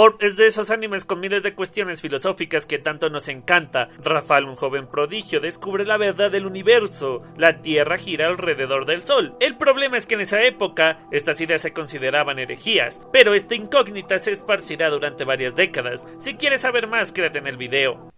Orb es de esos animes con miles de cuestiones filosóficas que tanto nos encanta. Rafal, un joven prodigio, descubre la verdad del universo. La Tierra gira alrededor del Sol. El problema es que en esa época, estas ideas se consideraban herejías, pero esta incógnita se esparcirá durante varias décadas. Si quieres saber más, quédate en el video.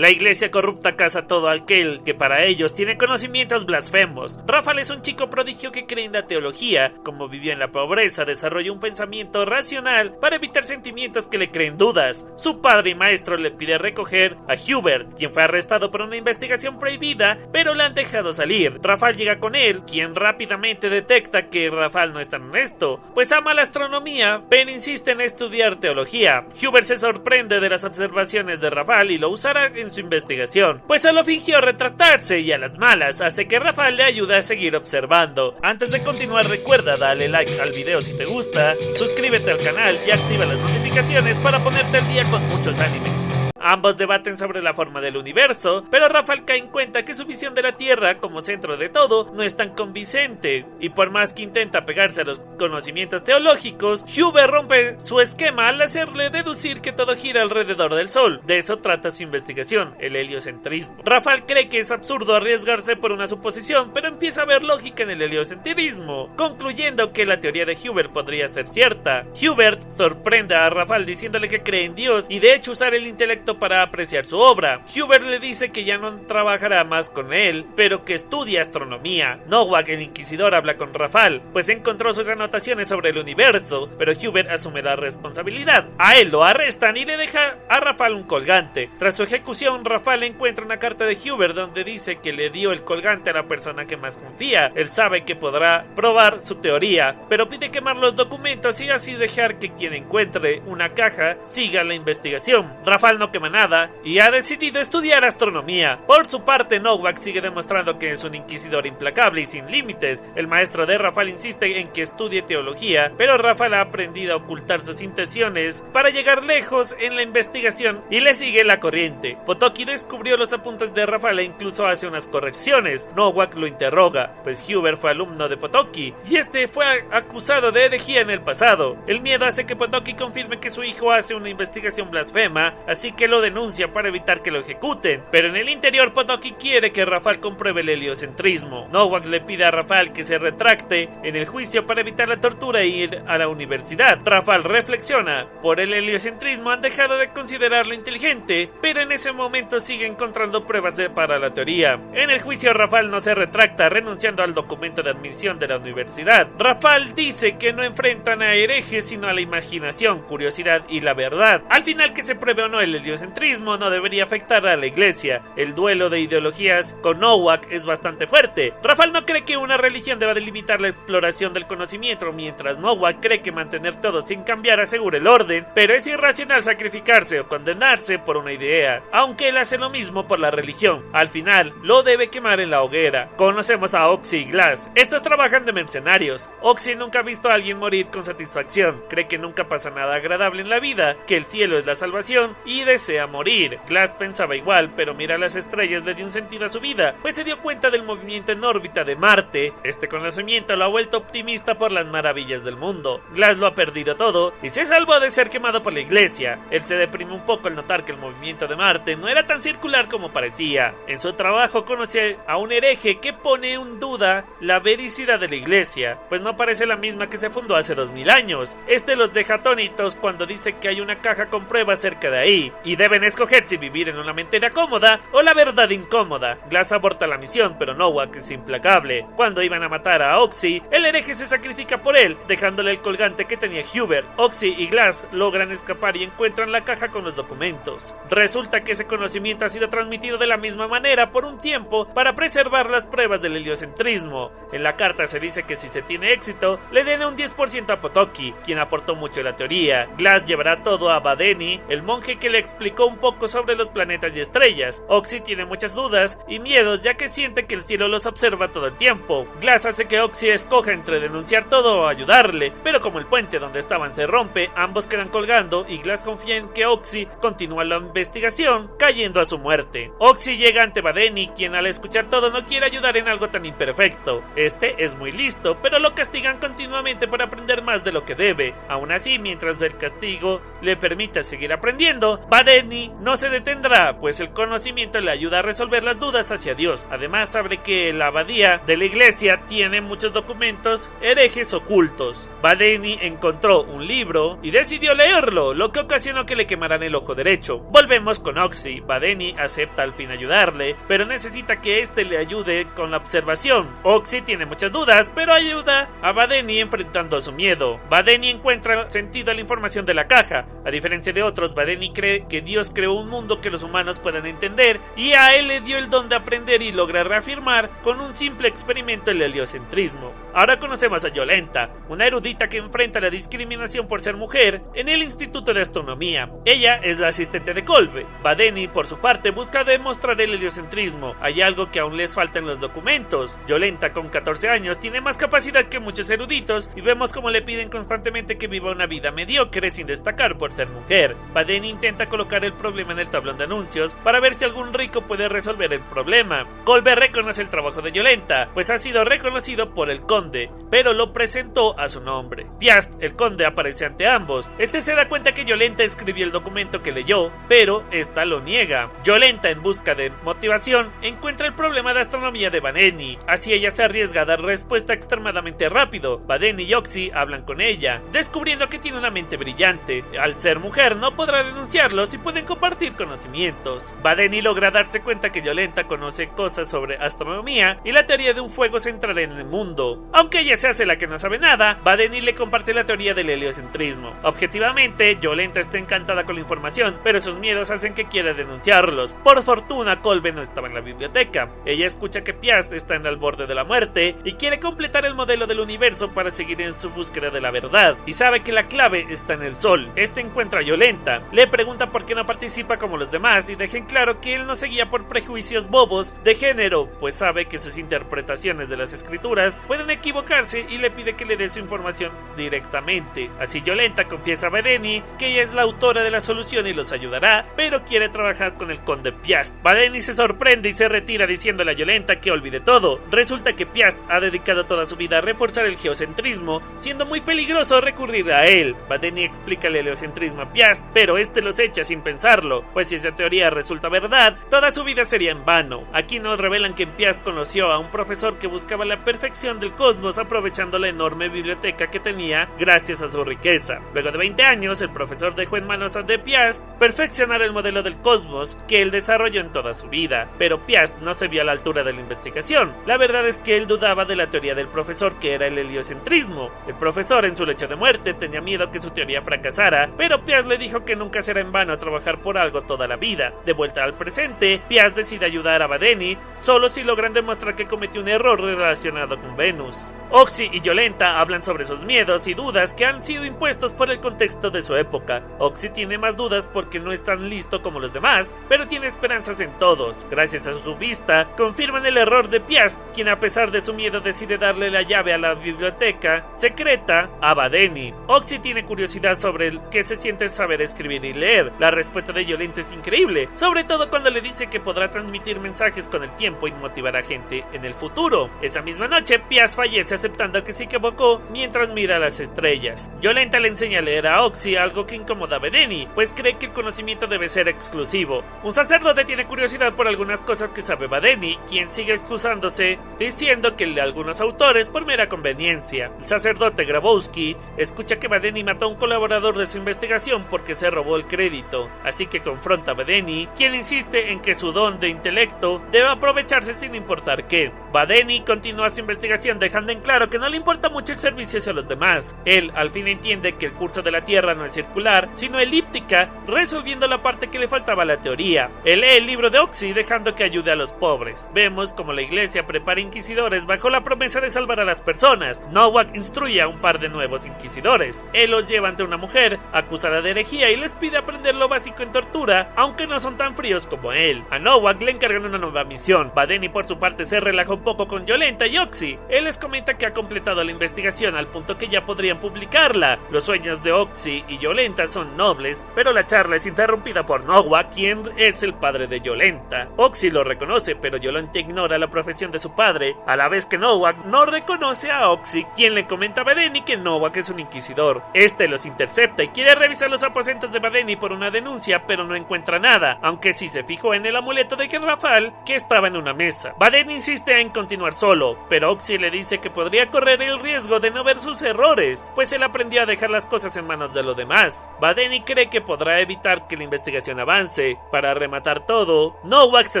La iglesia corrupta caza a todo aquel que para ellos tiene conocimientos blasfemos. Rafal es un chico prodigio que cree en la teología. Como vivió en la pobreza, desarrolló un pensamiento racional para evitar sentimientos que le creen dudas. Su padre y maestro le pide recoger a Hubert, quien fue arrestado por una investigación prohibida, pero le han dejado salir. Rafal llega con él, quien rápidamente detecta que Rafal no es tan honesto, pues ama la astronomía, pero insiste en estudiar teología. Hubert se sorprende de las observaciones de Rafal y lo usará en su investigación, pues solo fingió retratarse y a las malas hace que Rafal le ayude a seguir observando. Antes de continuar, recuerda darle like al video si te gusta, suscríbete al canal y activa las notificaciones para ponerte al día con muchos animes. Ambos debaten sobre la forma del universo, pero Rafal cae en cuenta que su visión de la Tierra como centro de todo no es tan convincente, y por más que intenta pegarse a los conocimientos teológicos, Hubert rompe su esquema al hacerle deducir que todo gira alrededor del Sol. De eso trata su investigación, el heliocentrismo. Rafal cree que es absurdo arriesgarse por una suposición, pero empieza a ver lógica en el heliocentrismo, concluyendo que la teoría de Hubert podría ser cierta. Hubert sorprende a Rafal diciéndole que cree en Dios y de hecho usar el intelecto para apreciar su obra. Hubert le dice que ya no trabajará más con él, pero que estudia astronomía. Nowak, el inquisidor, habla con Rafal, pues encontró sus anotaciones sobre el universo, pero Hubert asume la responsabilidad. A él lo arrestan y le deja a Rafal un colgante. Tras su ejecución, Rafal encuentra una carta de Hubert donde dice que le dio el colgante a la persona que más confía. Él sabe que podrá probar su teoría, pero pide quemar los documentos y así dejar que quien encuentre una caja siga la investigación. Rafal no quema nada y ha decidido estudiar astronomía. Por su parte, Nowak sigue demostrando que es un inquisidor implacable y sin límites. El maestro de Rafal insiste en que estudie teología, pero Rafal ha aprendido a ocultar sus intenciones para llegar lejos en la investigación y le sigue la corriente. Potoki descubrió los apuntes de Rafal e incluso hace unas correcciones. Nowak lo interroga, pues Hubert fue alumno de Potoki y este fue acusado de herejía en el pasado. El miedo hace que Potoki confirme que su hijo hace una investigación blasfema, así que lo denuncia para evitar que lo ejecuten, pero en el interior Potoki quiere que Rafal compruebe el heliocentrismo. Nowak le pide a Rafal que se retracte en el juicio para evitar la tortura e ir a la universidad. Rafal reflexiona, por el heliocentrismo han dejado de considerarlo inteligente, pero en ese momento sigue encontrando pruebas para la teoría. En el juicio Rafal no se retracta, renunciando al documento de admisión de la universidad. Rafal dice que no enfrentan a herejes sino a la imaginación, curiosidad y la verdad. Al final, que se pruebe o no el heliocentrismo no debería afectar a la iglesia. El duelo de ideologías con Nowak es bastante fuerte. Rafal no cree que una religión deba delimitar la exploración del conocimiento, mientras Nowak cree que mantener todo sin cambiar asegura el orden, pero es irracional sacrificarse o condenarse por una idea, aunque él hace lo mismo por la religión. Al final, lo debe quemar en la hoguera. Conocemos a Oxy y Glass. Estos trabajan de mercenarios. Oxy nunca ha visto a alguien morir con satisfacción, cree que nunca pasa nada agradable en la vida, que el cielo es la salvación y desea morir. Glass pensaba igual, pero mirar las estrellas le dio un sentido a su vida, pues se dio cuenta del movimiento en órbita de Marte. Este conocimiento lo ha vuelto optimista por las maravillas del mundo. Glass lo ha perdido todo y se salvó de ser quemado por la iglesia. Él se deprime un poco al notar que el movimiento de Marte no era tan circular como parecía. En su trabajo conoce a un hereje que pone en duda la vericidad de la iglesia, pues no parece la misma que se fundó hace 2000 años. Este los deja atónitos cuando dice que hay una caja con pruebas cerca de ahí y deben escoger si vivir en una mentira cómoda o la verdad incómoda. Glass aborta la misión, pero Nowak es implacable. Cuando iban a matar a Oxy, el hereje se sacrifica por él, dejándole el colgante que tenía Hubert. Oxy y Glass logran escapar y encuentran la caja con los documentos. Resulta que ese conocimiento ha sido transmitido de la misma manera por un tiempo para preservar las pruebas del heliocentrismo. En la carta se dice que si se tiene éxito, le den un 10% a Potoki, quien aportó mucho a la teoría. Glass llevará todo a Badeni, el monje que le explica explicó un poco sobre los planetas y estrellas. Oxy tiene muchas dudas y miedos ya que siente que el cielo los observa todo el tiempo. Glass hace que Oxy escoja entre denunciar todo o ayudarle, pero como el puente donde estaban se rompe, ambos quedan colgando y Glass confía en que Oxy continúa la investigación, cayendo a su muerte. Oxy llega ante Badeni, quien al escuchar todo no quiere ayudar en algo tan imperfecto. Este es muy listo, pero lo castigan continuamente por aprender más de lo que debe. Aún así, mientras el castigo le permita seguir aprendiendo, Badeni no se detendrá, pues el conocimiento le ayuda a resolver las dudas hacia Dios. Además, sabe que la abadía de la iglesia tiene muchos documentos herejes ocultos. Badeni encontró un libro y decidió leerlo, lo que ocasionó que le quemaran el ojo derecho. Volvemos con Oxy. Badeni acepta al fin ayudarle, pero necesita que este le ayude con la observación. Oxy tiene muchas dudas, pero ayuda a Badeni enfrentando su miedo. Badeni encuentra sentido a la información de la caja. A diferencia de otros, Badeni cree que Dios creó un mundo que los humanos puedan entender y a él le dio el don de aprender y logra reafirmar con un simple experimento el heliocentrismo. Ahora conocemos a Yolenta, una erudita que enfrenta la discriminación por ser mujer en el Instituto de Astronomía. Ella es la asistente de Kolbe. Badeni, por su parte, busca demostrar el heliocentrismo. Hay algo que aún les falta en los documentos. Yolenta, con 14 años, tiene más capacidad que muchos eruditos y vemos cómo le piden constantemente que viva una vida mediocre sin destacar por ser mujer. Badeni intenta colocar el problema en el tablón de anuncios para ver si algún rico puede resolver el problema. Kolbe reconoce el trabajo de Yolenta, pues ha sido reconocido por el conde, pero lo presentó a su nombre. Piast, el conde, aparece ante ambos. Este se da cuenta que Yolenta escribió el documento que leyó, pero esta lo niega. Yolenta, en busca de motivación, encuentra el problema de astronomía de Badeni, así ella se arriesga a dar respuesta extremadamente rápido. Badeni y Oxy hablan con ella, descubriendo que tiene una mente brillante. Al ser mujer no podrá denunciarlos y pueden compartir conocimientos. Badeni logra darse cuenta que Yolenta conoce cosas sobre astronomía y la teoría de un fuego central en el mundo. Aunque ella se hace la que no sabe nada, Badeni le comparte la teoría del heliocentrismo. Objetivamente, Yolenta está encantada con la información, pero sus miedos hacen que quiera denunciarlos. Por fortuna, Kolbe no estaba en la biblioteca. Ella escucha que Piast está al borde de la muerte y quiere completar el modelo del universo para seguir en su búsqueda de la verdad, y sabe que la clave está en el sol. Este encuentra a Yolenta, le pregunta por qué no participa como los demás y deja en claro que él no se guía por prejuicios bobos de género, pues sabe que sus interpretaciones de las escrituras pueden equivocarse y le pide que le dé su información directamente. Así Yolenta confiesa a Badeni que ella es la autora de la solución y los ayudará, pero quiere trabajar con el conde Piast. Badeni se sorprende y se retira diciéndole a Yolenta que olvide todo. Resulta que Piast ha dedicado toda su vida a reforzar el geocentrismo, siendo muy peligroso recurrir a él. Badeni explica el heliocentrismo a Piast, pero este los echa sin pensarlo, pues si esa teoría resulta verdad, toda su vida sería en vano. Aquí nos revelan que Piast conoció a un profesor que buscaba la perfección del cosmos aprovechando la enorme biblioteca que tenía gracias a su riqueza. Luego de 20 años, el profesor dejó en manos de Piast perfeccionar el modelo del cosmos que él desarrolló en toda su vida, pero Piast no se vio a la altura de la investigación. La verdad es que él dudaba de la teoría del profesor, que era el heliocentrismo. El profesor, en su lecho de muerte, tenía miedo que su teoría fracasara, pero Piast le dijo que nunca será en vano trabajar por algo toda la vida. De vuelta al presente, Piast decide ayudar a Badeni solo si logran demostrar que cometió un error relacionado con Venus. Oxy y Yolenta hablan sobre sus miedos y dudas que han sido impuestos por el contexto de su época. Oxy tiene más dudas porque no es tan listo como los demás, pero tiene esperanzas en todos. Gracias a su vista, confirman el error de Piast, quien a pesar de su miedo decide darle la llave a la biblioteca secreta a Badeni. Oxy tiene curiosidad sobre qué se siente saber escribir y leer. La respuesta de Yolenta es increíble, sobre todo cuando le dice que podrá transmitir mensajes con el tiempo y motivar a gente en el futuro. Esa misma noche, Piast fallece aceptando que se equivocó mientras mira las estrellas. Yolenta le enseña a leer a Oxy, algo que incomoda a Badeni, pues cree que el conocimiento debe ser exclusivo. Un sacerdote tiene curiosidad por algunas cosas que sabe Badeni, quien sigue excusándose, diciendo que lee a algunos autores por mera conveniencia. El sacerdote Grabowski escucha que Badeni mató a un colaborador de su investigación porque se robó el crédito, así que confronta a Badeni, quien insiste en que su don de intelecto debe aprovecharse sin importar qué. Badeni continúa su investigación dejando en claro claro que no le importa mucho el servicio hacia los demás. Él al fin entiende que el curso de la Tierra no es circular, sino elíptica, resolviendo la parte que le faltaba a la teoría. Él lee el libro de Oxy dejando que ayude a los pobres. Vemos como la iglesia prepara inquisidores bajo la promesa de salvar a las personas. Nowak instruye a un par de nuevos inquisidores. Él los lleva ante una mujer acusada de herejía y les pide aprender lo básico en tortura, aunque no son tan fríos como él. A Nowak le encargan una nueva misión. Badeni por su parte se relaja un poco con Yolenta y Oxy. Él les comenta que ha completado la investigación al punto que ya podrían publicarla. Los sueños de Oxy y Yolenta son nobles, pero la charla es interrumpida por Nowak, quien es el padre de Yolenta. Oxy lo reconoce, pero Yolenta ignora la profesión de su padre, a la vez que Nowak no reconoce a Oxy, quien le comenta a Badeni que Nowak es un inquisidor. Este los intercepta y quiere revisar los aposentos de Badeni por una denuncia, pero no encuentra nada, aunque sí se fijó en el amuleto de Rafal que estaba en una mesa. Badeni insiste en continuar solo, pero Oxy le dice que podría correr el riesgo de no ver sus errores, pues él aprendió a dejar las cosas en manos de los demás. Badeni cree que podrá evitar que la investigación avance. Para rematar todo, Nowak se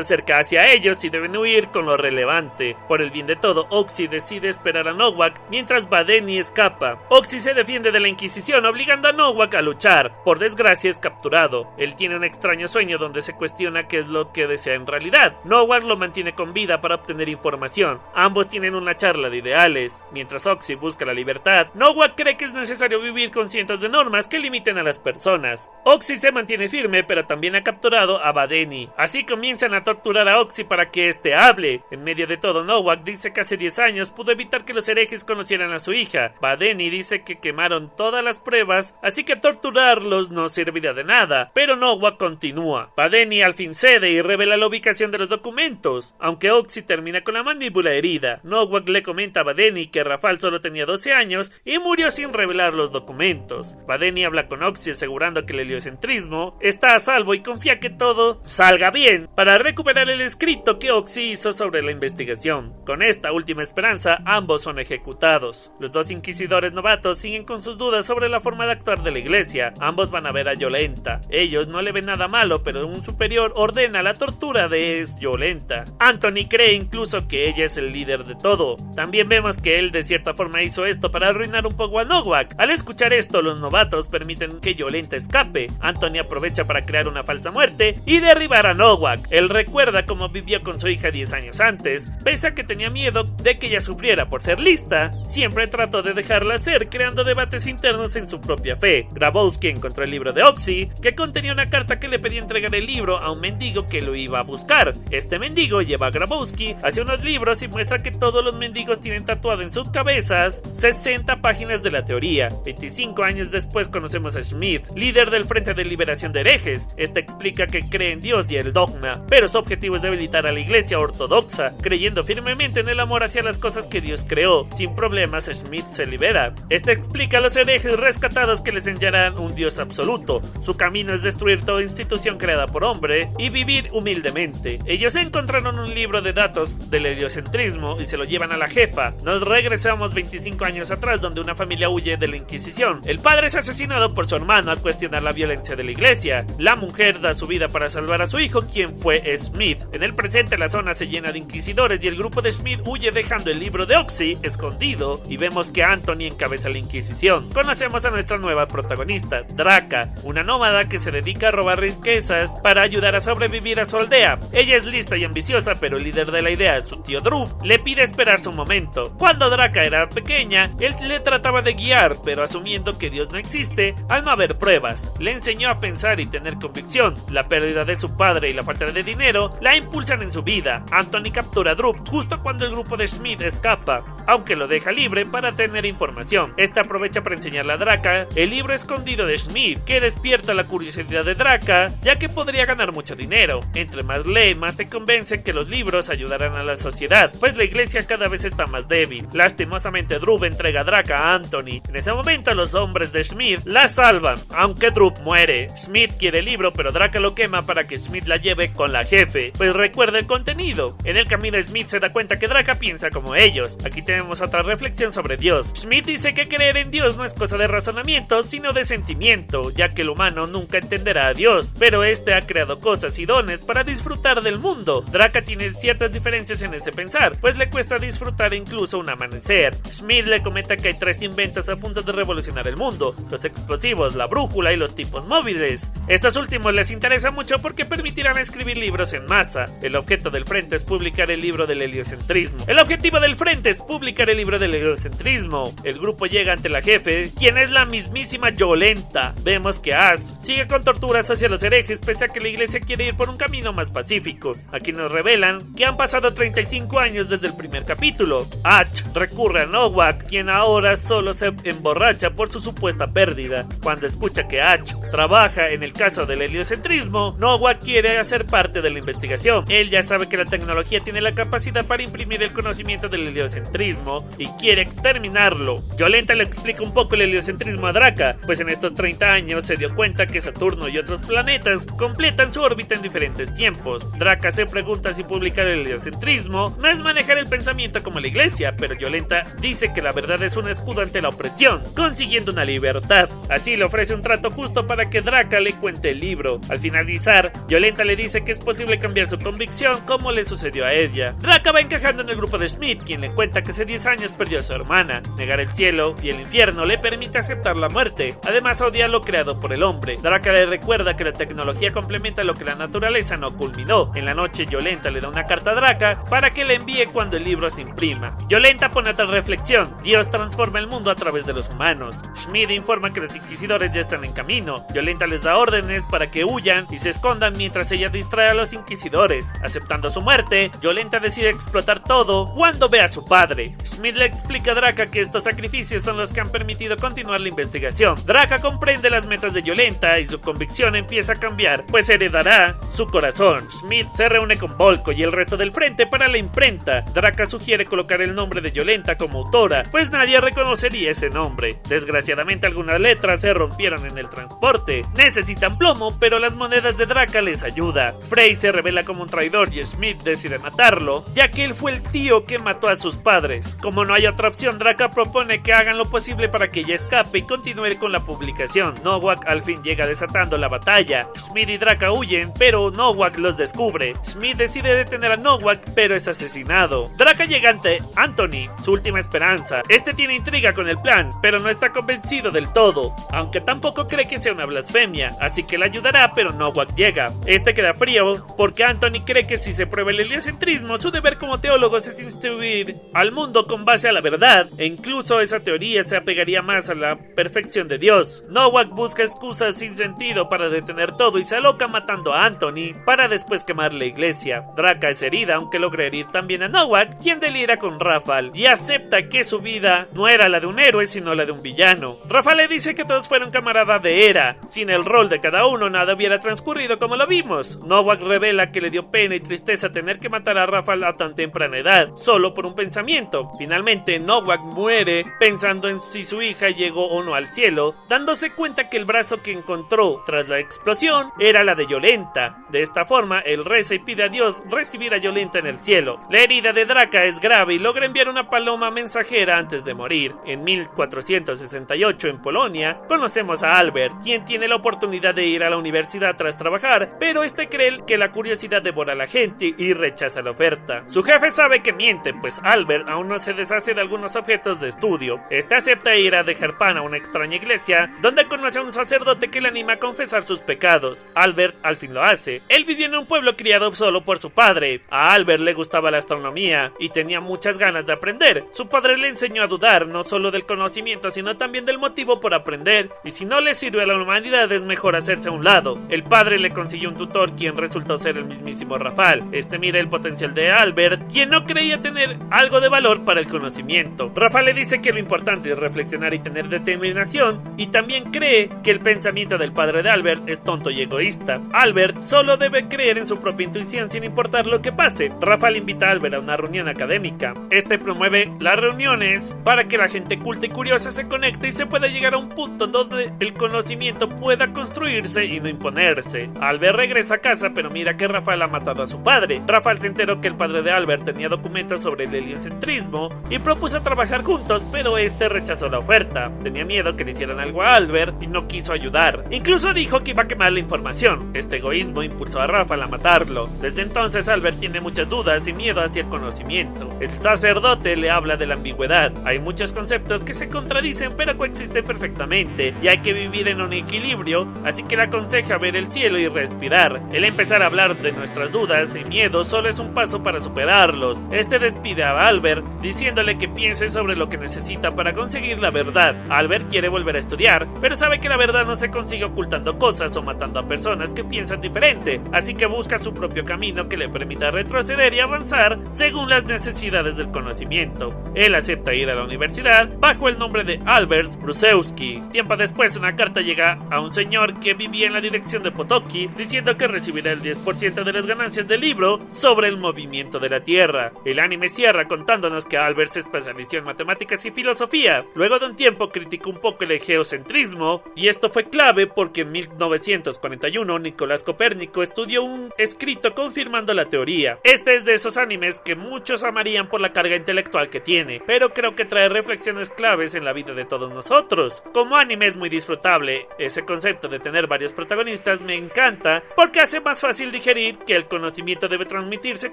acerca hacia ellos y deben huir con lo relevante. Por el bien de todo, Oxy decide esperar a Nowak mientras Badeni escapa. Oxy se defiende de la Inquisición, obligando a Nowak a luchar. Por desgracia es capturado. Él tiene un extraño sueño donde se cuestiona qué es lo que desea en realidad. Nowak lo mantiene con vida para obtener información. Ambos tienen una charla de ideales. Mientras Oxy busca la libertad, Nowak cree que es necesario vivir con cientos de normas que limiten a las personas. Oxy se mantiene firme, pero también ha capturado a Badeni. Así comienzan a torturar a Oxy para que éste hable. En medio de todo, Nowak dice que hace 10 años pudo evitar que los herejes conocieran a su hija. Badeni dice que quemaron todas las pruebas, así que torturarlos no servirá de nada. Pero Nowak continúa. Badeni al fin cede y revela la ubicación de los documentos, aunque Oxy termina con la mandíbula herida. Nowak le comenta a Badeni que Rafal solo tenía 12 años y murió sin revelar los documentos. Badeni habla con Oxy asegurando que el heliocentrismo está a salvo y confía que todo salga bien para recuperar el escrito que Oxy hizo sobre la investigación. Con esta última esperanza, ambos son ejecutados. Los dos inquisidores novatos siguen con sus dudas sobre la forma de actuar de la iglesia. Ambos van a ver a Yolenta. Ellos no le ven nada malo, pero un superior ordena la tortura de Yolenta. Anthony cree incluso que ella es el líder de todo. También vemos que él de cierta forma hizo esto para arruinar un poco a Nowak. Al escuchar esto, los novatos permiten que Yolenta escape. Anthony aprovecha para crear una falsa muerte y derribar a Nowak. Él recuerda cómo vivió con su hija 10 años antes. Pese a que tenía miedo de que ella sufriera por ser lista, siempre trató de dejarla ser, creando debates internos en su propia fe. Grabowski encontró el libro de Oxy, que contenía una carta que le pedía entregar el libro a un mendigo que lo iba a buscar. Este mendigo lleva a Grabowski hacia unos libros y muestra que todos los mendigos tienen tatuado en sus cabezas 60 páginas de la teoría. 25 años después conocemos a Smith, líder del Frente de Liberación de Herejes. Este explica que cree en Dios y el dogma, pero su objetivo es debilitar a la iglesia ortodoxa, creyendo firmemente en el amor hacia las cosas que Dios creó. Sin problemas, Smith se libera. Este explica a los herejes rescatados que les enseñarán un Dios absoluto. Su camino es destruir toda institución creada por hombre y vivir humildemente. Ellos encontraron un libro de datos del heliocentrismo y se lo llevan a la jefa. Nos regresamos 25 años atrás, donde una familia huye de la Inquisición. El padre es asesinado por su hermano al cuestionar la violencia de la iglesia. La mujer da su vida para salvar a su hijo, quien fue Smith. En el presente, la zona se llena de inquisidores y el grupo de Smith huye dejando el libro de Oxy escondido, y vemos que Anthony encabeza la Inquisición. Conocemos a nuestra nueva protagonista, Draka, una nómada que se dedica a robar riquezas para ayudar a sobrevivir a su aldea. Ella es lista y ambiciosa, pero el líder de la idea, su tío Drew, le pide esperar su momento. Cuando Draka era pequeña, él le trataba de guiar, pero asumiendo que Dios no existe, al no haber pruebas. Le enseñó a pensar y tener convicción. La pérdida de su padre y la falta de dinero la impulsan en su vida. Anthony captura a Drew justo cuando el grupo de Smith escapa, aunque lo deja libre para tener información. Este aprovecha para enseñarle a Draka el libro escondido de Smith, que despierta la curiosidad de Draka, ya que podría ganar mucho dinero. Entre más lee, más se convence que los libros ayudarán a la sociedad, pues la iglesia cada vez está más débil. Lastimosamente, Drew entrega a Draka a Anthony. En ese momento, los hombres de Smith la salvan, aunque Drew muere. Smith quiere el libro, pero Draka lo quema para que Smith la lleve con la jefe, pues recuerda el contenido. En el camino, Smith se da cuenta que Draka piensa como ellos. Aquí tenemos tenemos otra reflexión sobre Dios. Schmidt dice que creer en Dios no es cosa de razonamiento, sino de sentimiento, ya que el humano nunca entenderá a Dios, pero este ha creado cosas y dones para disfrutar del mundo. Draka tiene ciertas diferencias en ese pensar, pues le cuesta disfrutar incluso un amanecer. Schmidt le comenta que hay 3 inventos a punto de revolucionar el mundo: los explosivos, la brújula y los tipos móviles. Estos últimos les interesa mucho porque permitirán escribir libros en masa. El objeto del frente es publicar el libro del heliocentrismo. El objetivo del frente es publicar el libro del heliocentrismo. El grupo llega ante la jefe, quien es la mismísima Yolenta. Vemos que Ash sigue con torturas hacia los herejes pese a que la iglesia quiere ir por un camino más pacífico. Aquí nos revelan que han pasado 35 años desde el primer capítulo. Ash recurre a Nowak, quien ahora solo se emborracha por su supuesta pérdida. Cuando escucha que Ash trabaja en el caso del heliocentrismo, Nowak quiere hacer parte de la investigación. Él ya sabe que la tecnología tiene la capacidad para imprimir el conocimiento del heliocentrismo y quiere exterminarlo. Yolenta le explica un poco el heliocentrismo a Draka, pues en estos 30 años se dio cuenta que Saturno y otros planetas completan su órbita en diferentes tiempos. Draka se pregunta si publicar el heliocentrismo no es manejar el pensamiento como la iglesia, pero Yolenta dice que la verdad es un escudo ante la opresión, consiguiendo una libertad. Así le ofrece un trato justo para que Draka le cuente el libro. Al finalizar, Yolenta le dice que es posible cambiar su convicción como le sucedió a ella. Draka va encajando en el grupo de Schmidt, quien le cuenta que hace 10 años perdió a su hermana. Negar el cielo y el infierno le permite aceptar la muerte. Además odia lo creado por el hombre. Draka le recuerda que la tecnología complementa lo que la naturaleza no culminó. En la noche Yolenta le da una carta a Draka para que le envíe cuando el libro se imprima. Yolenta pone otra reflexión: Dios transforma el mundo a través de los humanos. Schmidt informa que los inquisidores ya están en camino. Yolenta les da órdenes para que huyan y se escondan mientras ella distrae a los inquisidores. Aceptando su muerte, Yolenta decide explotar todo cuando ve a su padre. Schmidt le explica a Draka que estos sacrificios son los que han permitido continuar la investigación. Draka comprende las metas de Yolenta y su convicción empieza a cambiar, pues heredará su corazón. Schmidt se reúne con Volko y el resto del frente para la imprenta. Draka sugiere colocar el nombre de Yolenta como autora, pues nadie reconocería ese nombre. Desgraciadamente algunas letras se rompieron en el transporte. Necesitan plomo, pero las monedas de Draka les ayuda. Frey se revela como un traidor y Schmidt decide matarlo, ya que él fue el tío que mató a sus padres. Como no hay otra opción, Draka propone que hagan lo posible para que ella escape y continúe con la publicación. Nowak al fin llega desatando la batalla. Schmidt y Draka huyen, pero Nowak los descubre. Schmidt decide detener a Nowak, pero es asesinado. Draka llega ante Anthony, su última esperanza. Este tiene intriga con el plan, pero no está convencido del todo, aunque tampoco cree que sea una blasfemia, así que le ayudará, pero Nowak llega. Este queda frío porque Anthony cree que si se prueba el heliocentrismo, su deber como teólogos es instruir al mundo con base a la verdad, e incluso esa teoría se apegaría más a la perfección de Dios. Nowak busca excusas sin sentido para detener todo y se aloca matando a Anthony para después quemar la iglesia. Draka es herida, aunque logra herir también a Nowak, quien delira con Rafal y acepta que su vida no era la de un héroe sino la de un villano. Rafal le dice que todos fueron camaradas de Hera. Sin el rol de cada uno nada hubiera transcurrido como lo vimos. Nowak revela que le dio pena y tristeza tener que matar a Rafal a tan temprana edad, solo por un pensamiento. Finalmente Nowak muere pensando en si su hija llegó o no al cielo, dándose cuenta que el brazo que encontró tras la explosión era la de Yolenta. De esta forma él reza y pide a Dios recibir a Yolenta en el cielo. La herida de Draka es grave y logra enviar una paloma mensajera antes de morir. En 1468 en Polonia conocemos a Albert, quien tiene la oportunidad de ir a la universidad tras trabajar, pero este cree que la curiosidad devora a la gente y rechaza la oferta. Su jefe sabe que miente, pues Albert aún no se deshace de algunos objetos de estudio. Este acepta ir a dejar pan a una extraña iglesia, donde conoce a un sacerdote que le anima a confesar sus pecados. Albert al fin lo hace. Él vivió en un pueblo criado solo por su padre. A Albert le gustaba la astronomía y tenía muchas ganas de aprender. Su padre le enseñó a dudar no solo del conocimiento, sino también del motivo por aprender, y si no le sirve a la humanidad es mejor hacerse a un lado. El padre le consiguió un tutor quien resultó ser el mismísimo Rafal. Este mira el potencial de Albert, quien no creía tener algo de valor para el conocimiento. Rafal le dice que lo importante es reflexionar y tener determinación, y también cree que el pensamiento del padre de Albert es tonto y egoísta. Albert solo debe creer en su propia intuición sin importar lo que pase. Rafal invita a Albert a una reunión académica. Este promueve las reuniones para que la gente culta y curiosa se conecte y se pueda llegar a un punto donde el conocimiento pueda construirse y no imponerse. Albert regresa a casa, pero mira que Rafal ha matado a su padre. Rafal se enteró que el padre de Albert tenía documentos sobre el heliocentrismo mismo y propuso trabajar juntos, pero este rechazó la oferta. Tenía miedo que le hicieran algo a Albert y no quiso ayudar. Incluso dijo que iba a quemar la información. Este egoísmo impulsó a Rafael a matarlo. Desde entonces Albert tiene muchas dudas y miedo hacia el conocimiento. El sacerdote le habla de la ambigüedad. Hay muchos conceptos que se contradicen pero coexisten perfectamente y hay que vivir en un equilibrio, así que le aconseja ver el cielo y respirar. El empezar a hablar de nuestras dudas y miedos solo es un paso para superarlos. Este despide a Albert diciéndole que piense sobre lo que necesita para conseguir la verdad. Albert quiere volver a estudiar, pero sabe que la verdad no se consigue ocultando cosas o matando a personas que piensan diferente, así que busca su propio camino que le permita retroceder y avanzar según las necesidades del conocimiento. Él acepta ir a la universidad bajo el nombre de Albert Brusewski. Tiempo después, una carta llega a un señor que vivía en la dirección de Potoki diciendo que recibirá el 10% de las ganancias del libro sobre el movimiento de la Tierra. El anime cierra contándonos que Albert se especializó en matemáticas y filosofía. Luego de un tiempo criticó un poco el geocentrismo y esto fue clave porque en 1941 Nicolás Copérnico estudió un escrito confirmando la teoría. Este es de esos animes que muchos amarían por la carga intelectual que tiene, pero creo que trae reflexiones claves en la vida de todos nosotros. Como anime es muy disfrutable, ese concepto de tener varios protagonistas me encanta porque hace más fácil digerir que el conocimiento debe transmitirse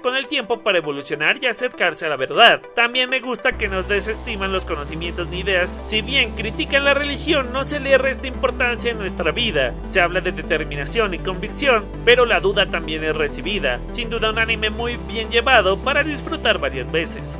con el tiempo para evolucionar y acercarse a la verdad. También me gusta que nos desestiman los conocimientos ni ideas. Si bien critican la religión, no se le resta importancia en nuestra vida. Se habla de determinación y convicción, pero la duda también es recibida. Sin duda un anime muy bien llevado para disfrutar varias veces.